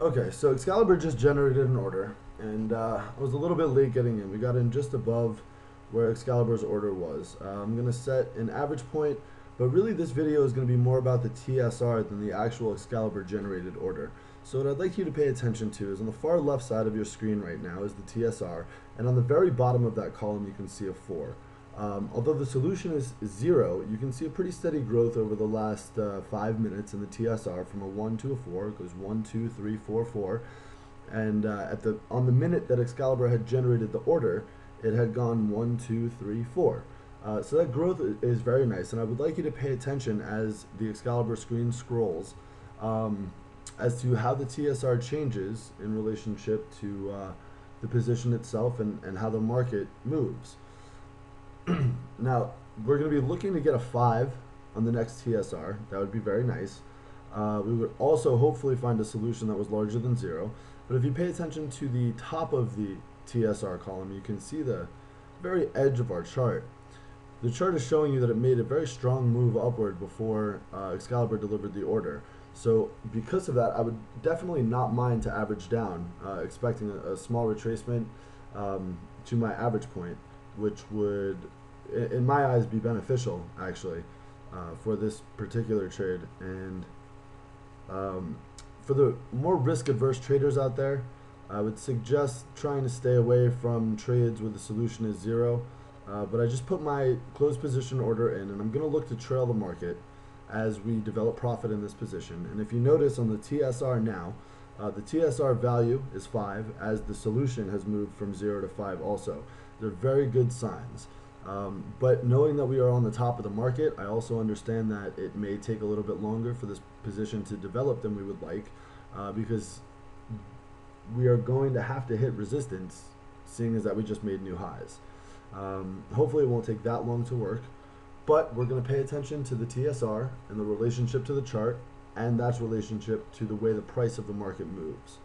Okay, so Excalibvr just generated an order, and I was a little bit late getting in. We got in just above where Excalibvr's order was. I'm going to set an average point, but really this video is going to be more about the TSR than the actual Excalibvr generated order. So what I'd like you to pay attention to is on the far left side of your screen right now is the TSR, and on the very bottom of that column you can see a 4. Although the solution is 0, you can see a pretty steady growth over the last 5 minutes in the TSR from a 1 to a 4. It goes 1, 2, 3, 4, 4. And on the minute that Excalibvr had generated the order, it had gone 1, 2, 3, 4. So that growth is very nice, and I would like you to pay attention as the Excalibvr screen scrolls as to how the TSR changes in relationship to the position itself and how the market moves. Now, we're going to be looking to get a 5 on the next TSR. That would be very nice. We would also hopefully find a solution that was larger than 0. But if you pay attention to the top of the TSR column, you can see the very edge of our chart. The chart is showing you that it made a very strong move upward before Excalibvr delivered the order. So because of that, I would definitely not mind to average down, expecting a small retracement to my average point, which would, in my eyes, be beneficial, actually, for this particular trade. And for the more risk-adverse traders out there, I would suggest trying to stay away from trades where the solution is 0. But I just put my closed position order in, and I'm going to look to trail the market as we develop profit in this position. And if you notice on the TSR now, the TSR value is 5, as the solution has moved from 0 to 5 also. They're very good signs. But knowing that we are on the top of the market, I also understand that it may take a little bit longer for this position to develop than we would like, because we are going to have to hit resistance, seeing as that we just made new highs. Hopefully it won't take that long to work, but we're going to pay attention to the TSR and the relationship to the chart, and that's relationship to the way the price of the market moves.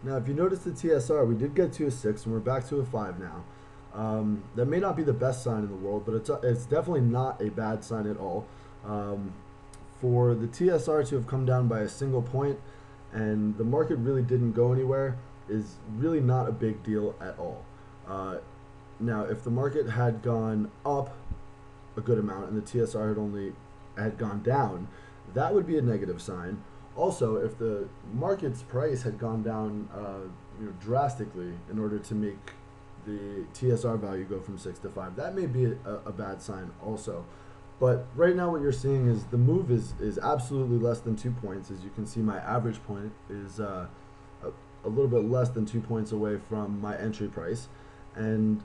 Now, if you notice the TSR, we did get to a 6, and we're back to a 5 now. That may not be the best sign in the world, but it's definitely not a bad sign at all. For the TSR to have come down by a single point, and the market really didn't go anywhere, is really not a big deal at all. Now, if the market had gone up a good amount and the TSR had gone down, that would be a negative sign. Also, if the market's price had gone down drastically in order to make the TSR value go from 6 to 5, that may be a bad sign also. But right now what you're seeing is the move is absolutely less than 2 points. As you can see, my average point is a little bit less than 2 points away from my entry price. And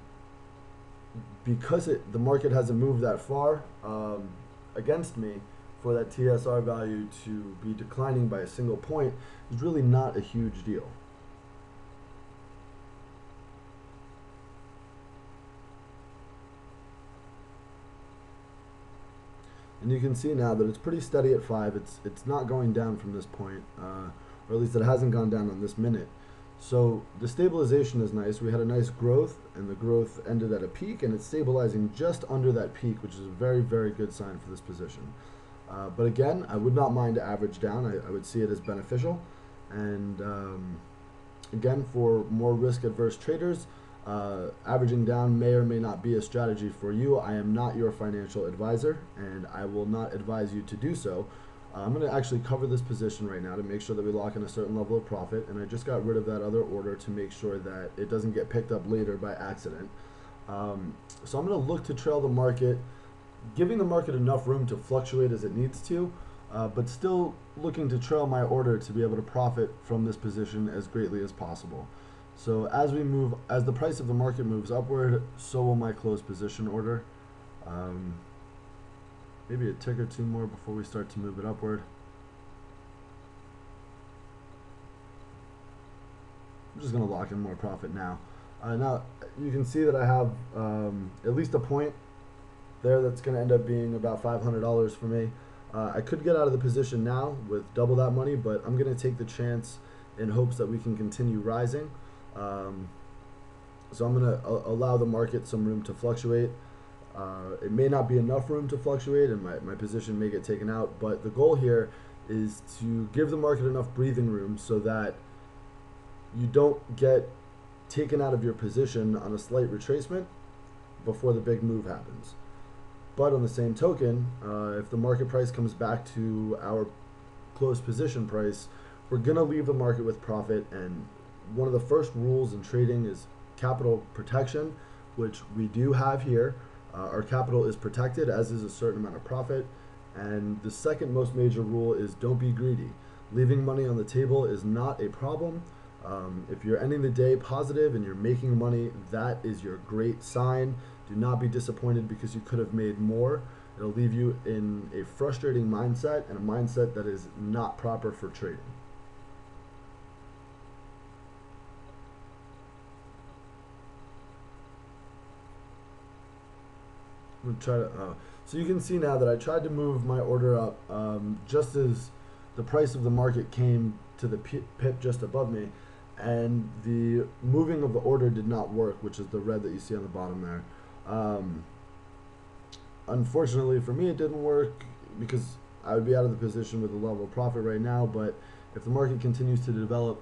because the market hasn't moved that far against me, for that TSR value to be declining by a single point is really not a huge deal. And you can see now that it's pretty steady at 5. It's not going down from this point, or at least it hasn't gone down on this minute. So the stabilization is nice. We had a nice growth, and the growth ended at a peak, and it's stabilizing just under that peak, which is a very, very good sign for this position. But again, I would not mind to average down. I would see it as beneficial. And again, for more risk-adverse traders, averaging down may or may not be a strategy for you. I am not your financial advisor, and I will not advise you to do so. I'm going to actually cover this position right now to make sure that we lock in a certain level of profit, and I just got rid of that other order to make sure that it doesn't get picked up later by accident. So I'm going to look to trail the market, giving the market enough room to fluctuate as it needs to, but still looking to trail my order to be able to profit from this position as greatly as possible. So as the price of the market moves upward, so will my close position order. Maybe a tick or two more before we start to move it upward. I'm just going to lock in more profit now. Now you can see that I have at least a point there that's going to end up being about $500 for me. I could get out of the position now with double that money, but I'm going to take the chance in hopes that we can continue rising. So I'm going to allow the market some room to fluctuate. It may not be enough room to fluctuate, and my position may get taken out, but the goal here is to give the market enough breathing room so that you don't get taken out of your position on a slight retracement before the big move happens. But on the same token, if the market price comes back to our close position price, we're going to leave the market with profit. And one of the first rules in trading is capital protection, which we do have here. Our capital is protected, as is a certain amount of profit. And the second most major rule is don't be greedy. Leaving money on the table is not a problem. If you're ending the day positive and you're making money, that is your great sign. Do not be disappointed because you could have made more. It'll leave you in a frustrating mindset, and a mindset that is not proper for trading. I'm gonna try to, so you can see now that I tried to move my order up just as the price of the market came to the pip just above me, and the moving of the order did not work, which is the red that you see on the bottom there. Unfortunately for me, it didn't work because I would be out of the position with a level of profit right now, but if the market continues to develop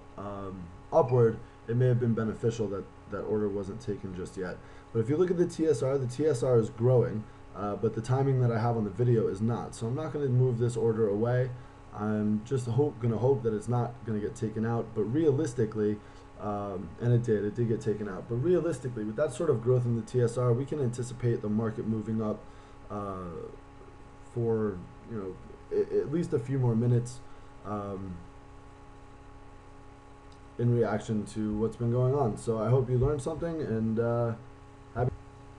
upward, it may have been beneficial that that order wasn't taken just yet. But if you look at the TSR is growing, but the timing that I have on the video is not. So I'm not going to move this order away. I'm just going to hope that it's not going to get taken out. But realistically, and it did get taken out. But realistically, with that sort of growth in the TSR, we can anticipate the market moving up for at least a few more minutes in reaction to what's been going on. So I hope you learned something, and